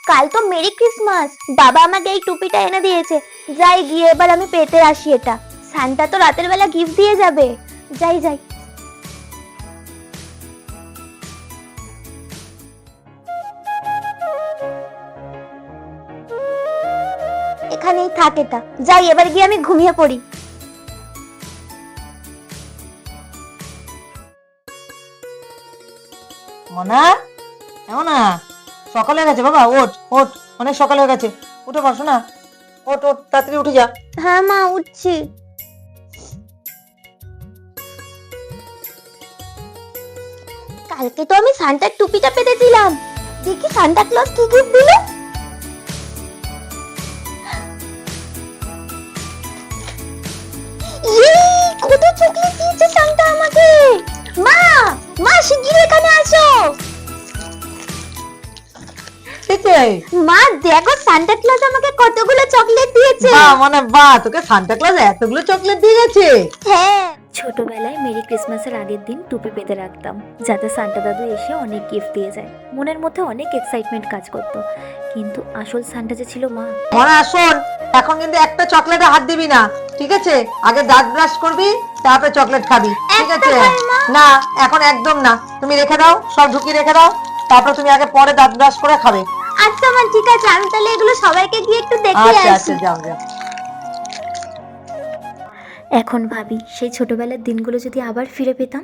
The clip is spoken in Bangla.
কাল তো মেরি ক্রিসমাস, বাবা আমাকে এই টুপিটা এনে দিয়েছে। যাই গিয়ে এবার আমি পেতে আসি এটা। সান্টা তো রাতের বেলা গিফট দিয়ে যাবে। যাই যাই। এখানেই থাক এটা। যাই এবার গিয়ে আমি ঘুমিয়ে পড়ি। মনা, মনা, সকাল হয়ে গেছে বাবা, ওঠ ওঠ, অনেক সকাল হয়ে গেছে। উঠে বসো না, ওঠ ওঠ, তাড়াতাড়ি উঠে যা। হ্যাঁ মা, উঠছি। কালকে তো আমি সান্টার টুপিটা পেতেছিলাম, দেখি সান্টা ক্লজ কি গিফট দিল। ইয়ে, কত চকলেট দিয়েছে সান্টা আমাকে। মা, মা শিগগির এখানে আসো। মা দেখো, সান্টা ক্লজ আমাকে কতগুলো চকলেট দিয়েছে। বাহ মানে বাহ, তোকে সান্টা ক্লজ এতগুলো চকলেট দিয়ে গেছে। হ্যাঁ। ছোটবেলায় মেরি ক্রিসমাসের আগের দিন টুপি পেতে রাখতাম, যাতে সান্টা দাদু এসে অনেক গিফট দিয়ে যায়। মনের মধ্যে অনেক এক্সাইটমেন্ট কাজ করতো, কিন্তু আসল সান্টা যে ছিল মা। মনা শোন, এখন কিন্তু একটা চকলেটে হাত দিবি না, ঠিক আছে? আগে দাঁত ব্রাশ করবি, তারপরে চকলেট খাবি, ঠিক আছে? না এখন একদম না, তুমি রেখে দাও, সব ঢুকিয়ে রেখে দাও, তারপর তুমি আগে পরে দাঁত ব্রাশ করে খাবে। আচ্ছা মা, ঠিক আছে, আমি তাহলে এগুলো সবাইকে গিয়ে একটু দেখিয়ে আচ্ছা আসি। আচ্ছা, যাও যাও। এখন ভাবি সেই ছোটবেলার দিনগুলো যদি আবার ফিরে পেতাম।